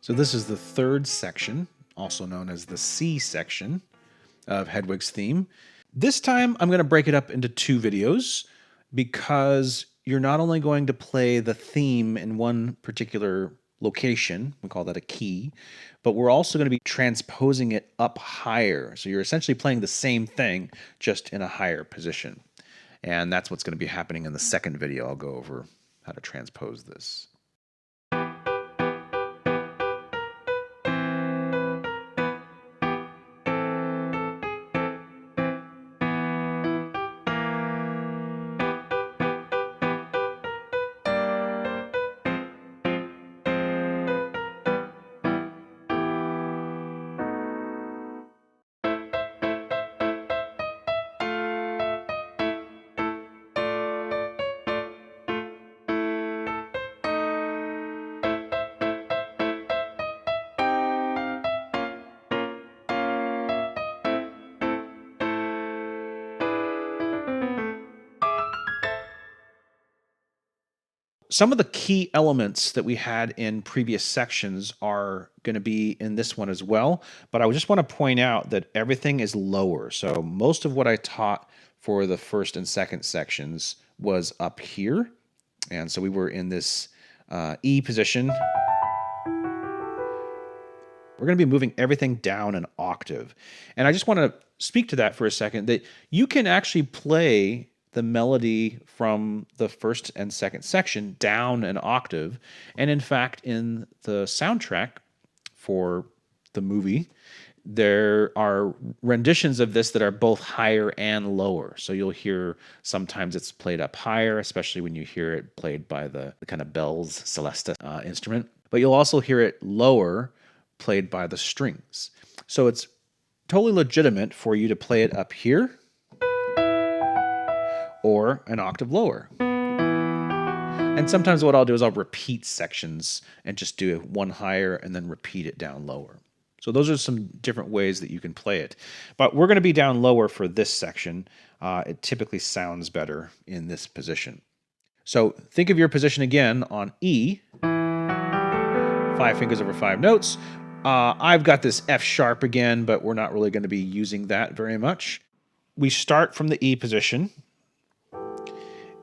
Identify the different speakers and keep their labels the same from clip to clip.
Speaker 1: So this is the third section, also known as the C section of Hedwig's theme. This time I'm going to break it up into two videos because you're not only going to play the theme in one particular location, we call that a key, but we're also going to be transposing it up higher. So you're essentially playing the same thing, just in a higher position. And that's what's going to be happening in the second video. I'll go over how to transpose this. Some of the key elements that we had in previous sections are going to be in this one as well, but I just want to point out that everything is lower. So most of what I taught for the first and second sections was up here. And so we were in this E position. We're going to be moving everything down an octave. And I just want to speak to that for a second, that you can actually play the melody from the first and second section down an octave. And in fact, in the soundtrack for the movie, there are renditions of this that are both higher and lower. So you'll hear sometimes it's played up higher, especially when you hear it played by the kind of bells celesta instrument. But you'll also hear it lower, played by the strings. So it's totally legitimate for you to play it up here or an octave lower. And sometimes what I'll do is I'll repeat sections and just do one higher and then repeat it down lower. So those are some different ways that you can play it. But we're going to be down lower for this section. It typically sounds better in this position. So think of your position again on E, 5 fingers over 5 notes. I've got this F sharp again, but we're not really going to be using that very much. We start from the E position,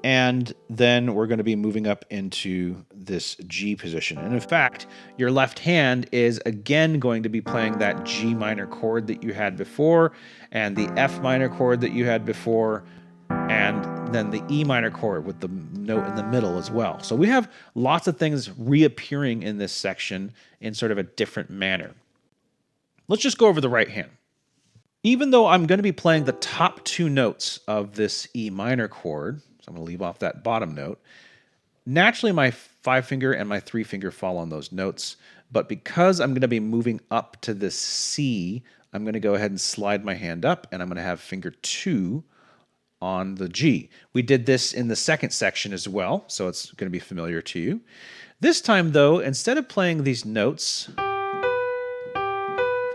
Speaker 1: and then we're going to be moving up into this G position. And in fact, your left hand is again going to be playing that G minor chord that you had before, and the F minor chord that you had before, and then the E minor chord with the note in the middle as well. So we have lots of things reappearing in this section in sort of a different manner. Let's just go over the right hand. Even though I'm going to be playing the top two notes of this E minor chord, so I'm going to leave off that bottom note, naturally my 5 finger and my 3 finger fall on those notes, but because I'm going to be moving up to this C, I'm going to go ahead and slide my hand up, and I'm going to have finger 2 on the G. We did this in the second section as well, so it's going to be familiar to you. This time, though, instead of playing these notes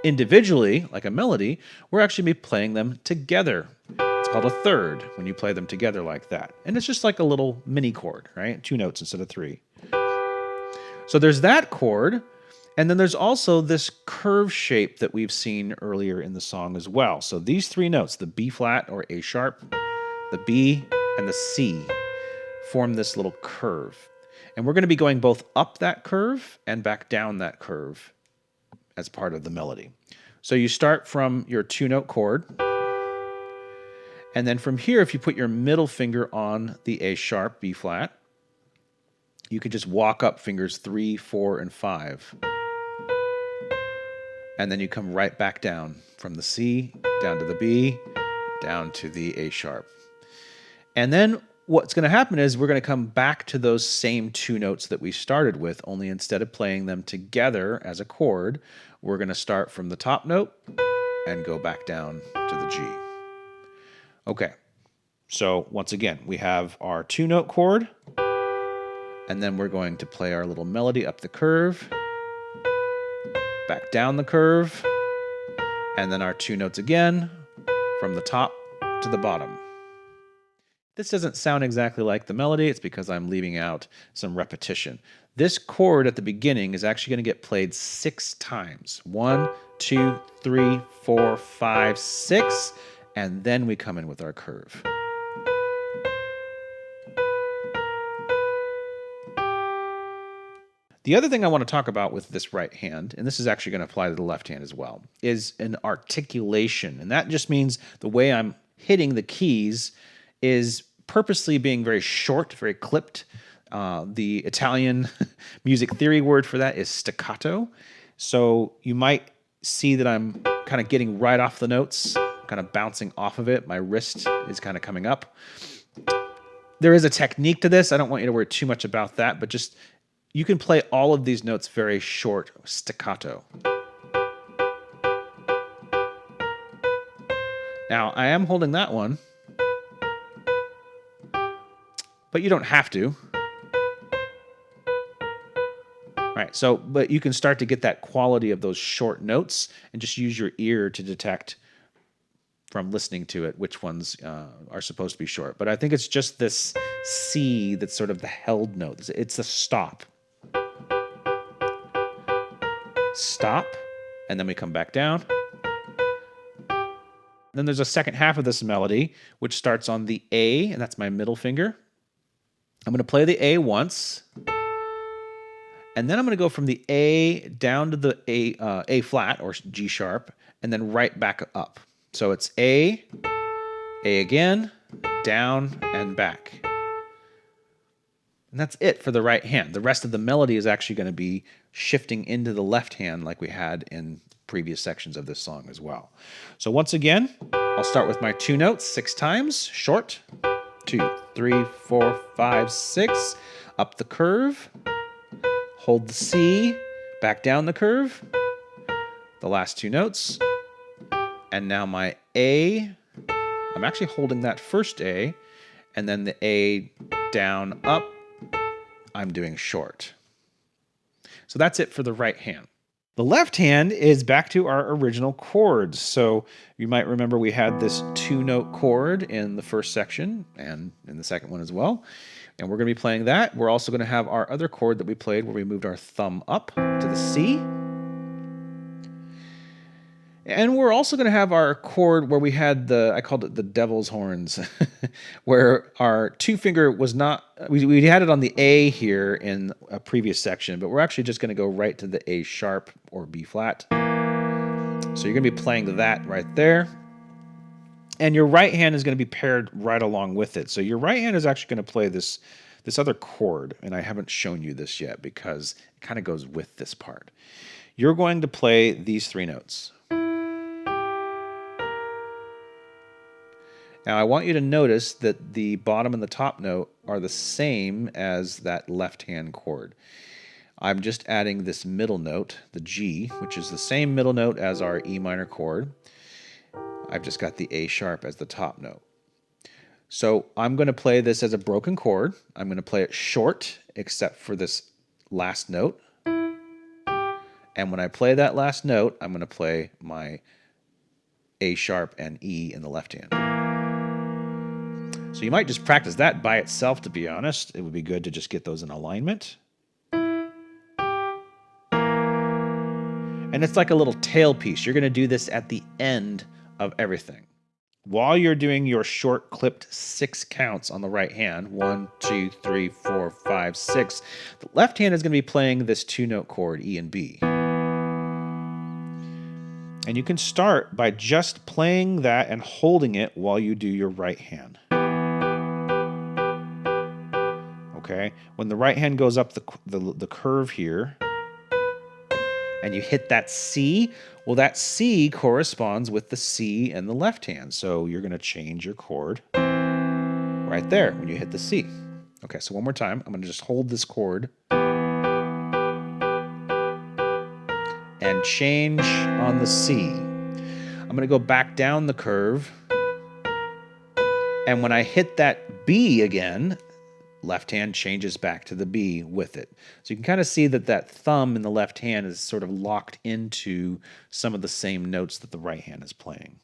Speaker 1: individually, like a melody, we're actually be playing them together. It's called a third when you play them together like that. And it's just like a little mini chord, right? 2 notes instead of 3. So there's that chord, and then there's also this curve shape that we've seen earlier in the song as well. So these 3 notes, the B flat or A sharp, the B, and the C, form this little curve. And we're going to be going both up that curve and back down that curve as part of the melody. So you start from your 2-note chord, and then from here, if you put your middle finger on the A sharp, B flat, you can just walk up fingers 3, 4, and 5. And then you come right back down from the C, down to the B, down to the A sharp. And then what's going to happen is we're going to come back to those same 2 notes that we started with, only instead of playing them together as a chord, we're going to start from the top note and go back down to the G. Okay, so once again, we have our 2-note chord, and then we're going to play our little melody up the curve, back down the curve, and then our 2 notes again from the top to the bottom. This doesn't sound exactly like the melody. It's because I'm leaving out some repetition. This chord at the beginning is actually going to get played 6 times. 1, 2, 3, 4, 5, 6, and then we come in with our curve. The other thing I want to talk about with this right hand, and this is actually going to apply to the left hand as well, is an articulation. And that just means the way I'm hitting the keys is purposely being very short, very clipped. The Italian music theory word for that is staccato. So you might see that I'm kind of getting right off the notes, kind of bouncing off of it. My wrist is kind of coming up. There is a technique to this. I don't want you to worry too much about that, but just you can play all of these notes very short, staccato. Now, I am holding that one, but you don't have to. Right, so, but you can start to get that quality of those short notes and just use your ear to detect from listening to it which ones are supposed to be short. But I think it's just this C that's sort of the held note. It's a stop. Stop, and then we come back down. Then there's a second half of this melody, which starts on the A, and that's my middle finger. I'm going to play the A once, and then I'm going to go from the A down to the A flat, or G sharp, and then right back up. So it's A again, down, and back. And that's it for the right hand. The rest of the melody is actually going to be shifting into the left hand like we had in previous sections of this song as well. So once again, I'll start with my 2 notes 6 times, short. 2, 3, 4, 5, 6. Up the curve. Hold the C. Back down the curve. The last 2 notes. And now my A. I'm actually holding that first A. And then the A down, up. I'm doing short. So that's it for the right hand. The left hand is back to our original chords. So you might remember we had this 2-note chord in the first section and in the second one as well. And we're going to be playing that. We're also going to have our other chord that we played where we moved our thumb up to the C. And we're also going to have our chord where we had I called it the devil's horns, where our 2-finger was not, we had it on the A here in a previous section, but we're actually just going to go right to the A sharp or B flat. So you're going to be playing that right there. And your right hand is going to be paired right along with it. So your right hand is actually going to play this other chord, and I haven't shown you this yet because it kind of goes with this part. You're going to play these 3 notes. Now, I want you to notice that the bottom and the top note are the same as that left-hand chord. I'm just adding this middle note, the G, which is the same middle note as our E minor chord. I've just got the A sharp as the top note. So I'm going to play this as a broken chord. I'm going to play it short, except for this last note. And when I play that last note, I'm going to play my A sharp and E in the left hand. So you might just practice that by itself, to be honest. It would be good to just get those in alignment. And it's like a little tail piece. You're going to do this at the end of everything. While you're doing your short clipped 6 counts on the right hand, 1, 2, 3, 4, 5, 6, the left hand is going to be playing this 2-note chord, E and B. And you can start by just playing that and holding it while you do your right hand. Okay, when the right hand goes up the curve here, and you hit that C, well, that C corresponds with the C in the left hand. So you're going to change your chord right there when you hit the C. Okay, so one more time. I'm going to just hold this chord and change on the C. I'm going to go back down the curve. And when I hit that B again, left hand changes back to the B with it. So you can kind of see that thumb in the left hand is sort of locked into some of the same notes that the right hand is playing.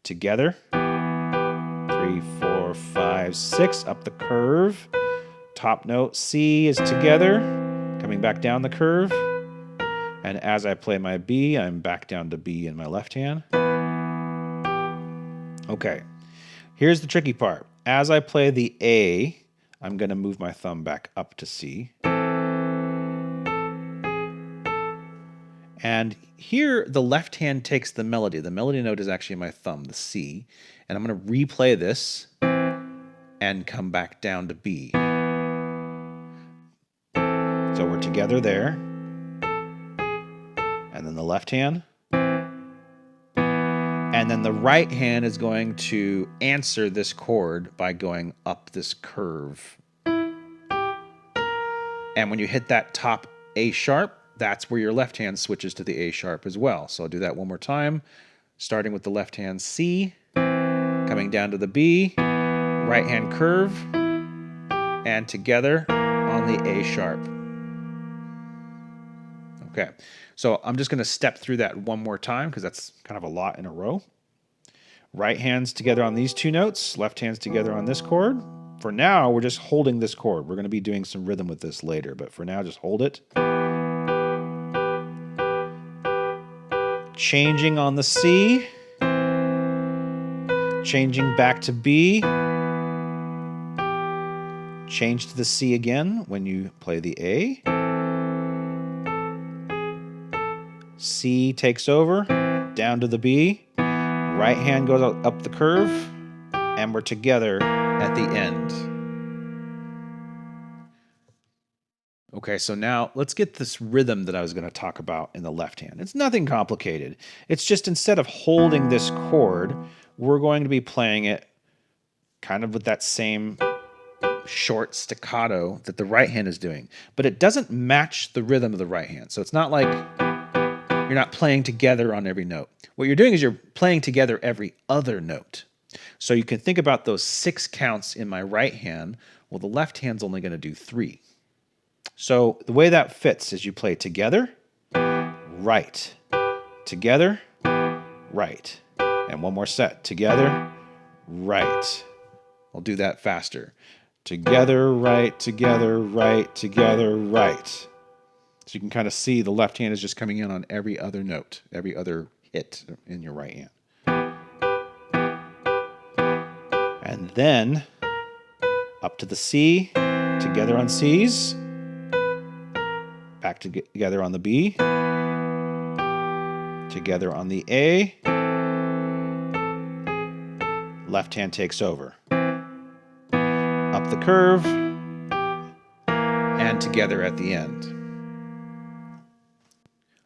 Speaker 1: Together, 3, 4, 5, 6, up the curve. Top note C is together, coming back down the curve. And as I play my B, I'm back down to B in my left hand. Okay, here's the tricky part. As I play the A, I'm going to move my thumb back up to C. And here, the left hand takes the melody. The melody note is actually my thumb, the C. And I'm going to replay this and come back down to B. So we're together there. And then the left hand. And then the right hand is going to answer this chord by going up this curve. And when you hit that top A sharp, that's where your left hand switches to the A sharp as well. So I'll do that one more time, starting with the left hand C, coming down to the B, right hand curve, and together on the A sharp. Okay, so I'm just going to step through that one more time because that's kind of a lot in a row. Right hands together on these two notes, left hands together on this chord. For now, we're just holding this chord. We're going to be doing some rhythm with this later, but for now, just hold it. Changing on the C, changing back to B, change to the C again when you play the A. C takes over, down to the B, right hand goes up the curve, and we're together at the end. Okay, so now let's get this rhythm that I was going to talk about in the left hand. It's nothing complicated. It's just instead of holding this chord, we're going to be playing it kind of with that same short staccato that the right hand is doing. But it doesn't match the rhythm of the right hand. So it's not like you're not playing together on every note. What you're doing is you're playing together every other note. So you can think about those 6 counts in my right hand. Well, the left hand's only going to do 3. So the way that fits is you play together, right, together, right. And one more set. Together, right. I'll do that faster. Together, right, together, right, together, right. So you can kind of see the left hand is just coming in on every other note, every other hit in your right hand. And then up to the C, together on Cs, back together on the B, together on the A, left hand takes over. Up the curve, and together at the end.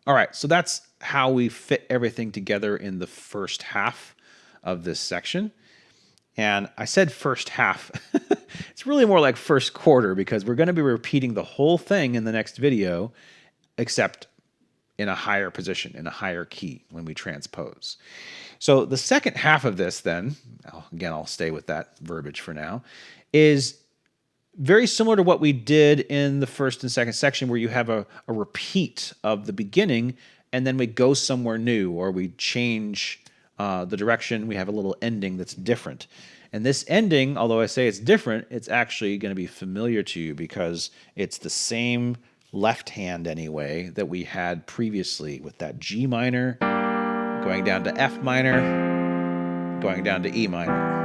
Speaker 1: All right, so that's how we fit everything together in the first half of this section. And I said first half. It's really more like first quarter because we're going to be repeating the whole thing in the next video, except in a higher position, in a higher key when we transpose. So the second half of this then, again, I'll stay with that verbiage for now, is very similar to what we did in the first and second section where you have a repeat of the beginning and then we go somewhere new or we change the direction. We have a little ending that's different. And this ending, although I say it's different, it's actually going to be familiar to you because it's the same left hand anyway that we had previously with that G minor, going down to F minor, going down to E minor.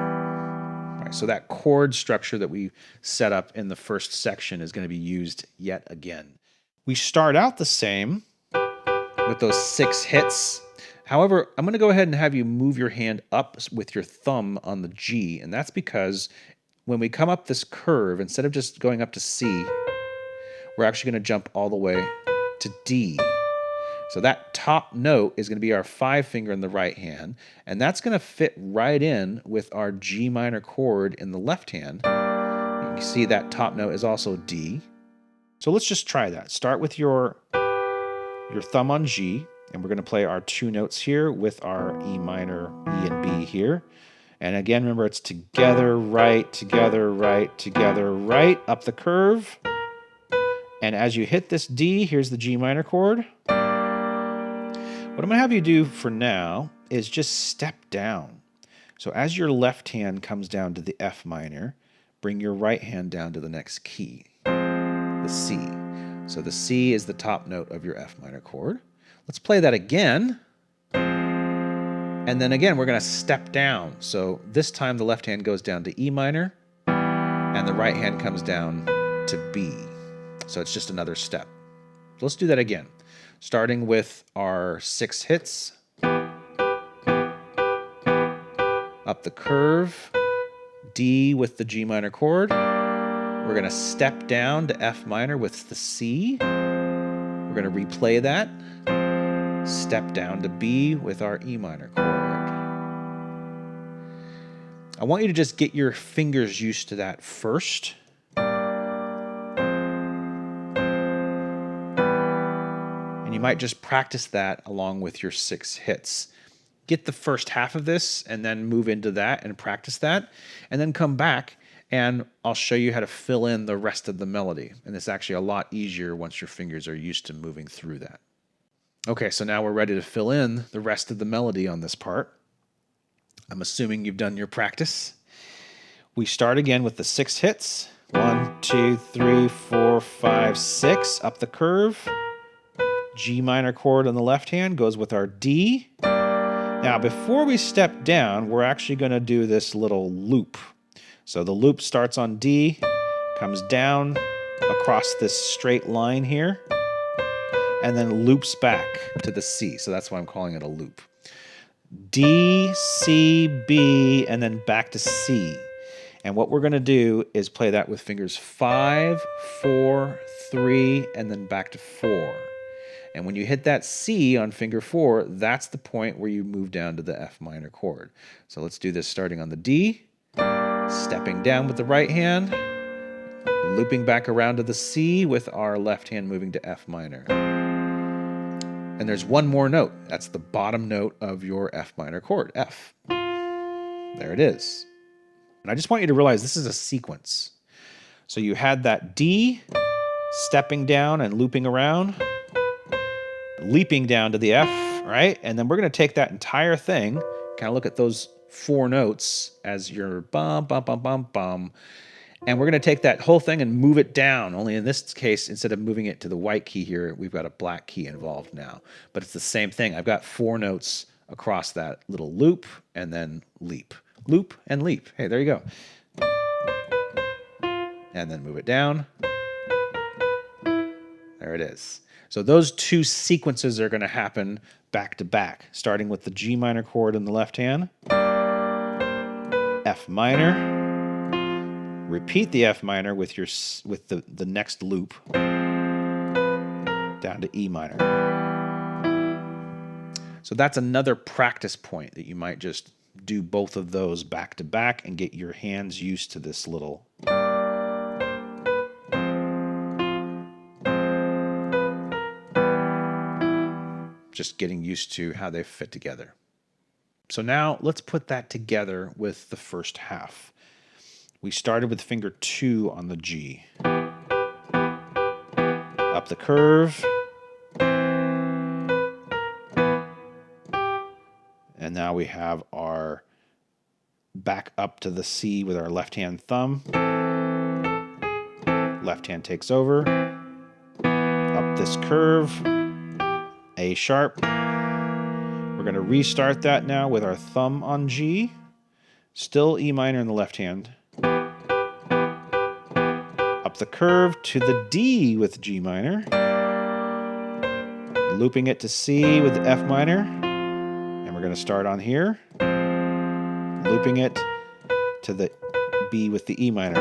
Speaker 1: Right, so that chord structure that we set up in the first section is going to be used yet again. We start out the same with those 6 hits. However, I'm going to go ahead and have you move your hand up with your thumb on the G, and that's because when we come up this curve, instead of just going up to C, we're actually going to jump all the way to D. So that top note is going to be our 5 finger in the right hand, and that's going to fit right in with our G minor chord in the left hand. You can see that top note is also D. So let's just try that. Start with your thumb on G, and we're going to play our 2 notes here with our E minor, E and B here. And again, remember it's together, right, together, right, together, right, up the curve. And as you hit this D, here's the G minor chord. What I'm going to have you do for now is just step down. So as your left hand comes down to the F minor, bring your right hand down to the next key, the C. So the C is the top note of your F minor chord. Let's play that again. And then again, we're going to step down. So this time the left hand goes down to E minor, and the right hand comes down to B. So it's just another step. So let's do that again. Starting with our 6 hits. Up the curve, D with the G minor chord. We're going to step down to F minor with the C. We're going to replay that. Step down to B with our E minor chord. I want you to just get your fingers used to that first. And you might just practice that along with your 6 hits. Get the first half of this and then move into that and practice that. And then come back and I'll show you how to fill in the rest of the melody. And it's actually a lot easier once your fingers are used to moving through that. Okay, so now we're ready to fill in the rest of the melody on this part. I'm assuming you've done your practice. We start again with the 6 hits. 1, 2, 3, 4, 5, 6. Up the curve. G minor chord on the left hand goes with our D. Now, before we step down, we're actually going to do this little loop. So the loop starts on D, comes down across this straight line here, and then loops back to the C. So that's why I'm calling it a loop. D, C, B, and then back to C. And what we're going to do is play that with fingers 5, 4, 3, and then back to 4. And when you hit that C on finger 4, that's the point where you move down to the F minor chord. So let's do this starting on the D, stepping down with the right hand, looping back around to the C with our left hand moving to F minor. And there's one more note. That's the bottom note of your F minor chord, F. There it is. And I just want you to realize this is a sequence. So you had that D, stepping down and looping around, leaping down to the F, right? And then we're going to take that entire thing, kind of look at those 4 notes as your bum, bum, bum, bum, bum. And we're going to take that whole thing and move it down. Only in this case, instead of moving it to the white key here, we've got a black key involved now. But it's the same thing. I've got 4 notes across that little loop and then leap. Loop and leap. Hey, there you go. And then move it down. There it is. So those 2 sequences are going to happen back to back, starting with the G minor chord in the left hand, F minor, repeat the F minor with the next loop, down to E minor. So that's another practice point that you might just do both of those back to back and get your hands used to this little just getting used to how they fit together. So now let's put that together with the first half. We started with finger 2 on the G. Up the curve. And now we have our back up to the C with our left hand thumb. Left hand takes over. Up this curve. A sharp. We're going to restart that now with our thumb on G. Still E minor in the left hand. Up the curve to the D with G minor. Looping it to C with F minor. And we're going to start on here. Looping it to the B with the E minor.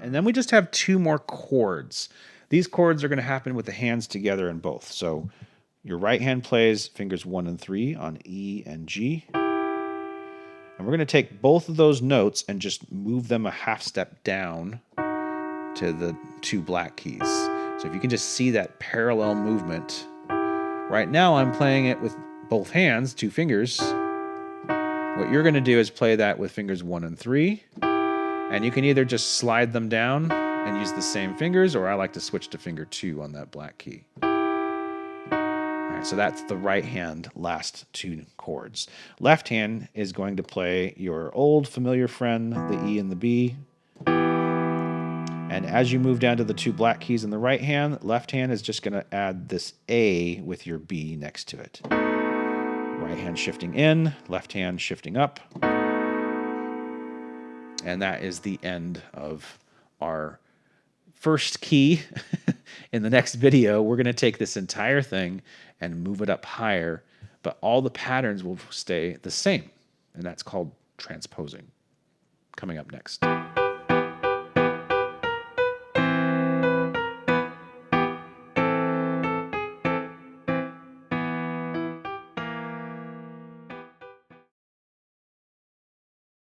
Speaker 1: And then we just have 2 more chords. These chords are going to happen with the hands together in both. So your right hand plays fingers 1 and 3 on E and G. And we're going to take both of those notes and just move them a half step down to the 2 black keys. So if you can just see that parallel movement. Right now I'm playing it with both hands, 2 fingers. What you're going to do is play that with fingers 1 and 3. And you can either just slide them down and use the same fingers, or I like to switch to finger 2 on that black key. All right, so that's the right hand last two chords. Left hand is going to play your old familiar friend, the E and the B. And as you move down to the two black keys in the right hand, left hand is just going to add this A with your B next to it. Right hand shifting in, left hand shifting up. And that is the end of our first key. In the next video, we're going to take this entire thing and move it up higher, but all the patterns will stay the same. And that's called transposing. Coming up next.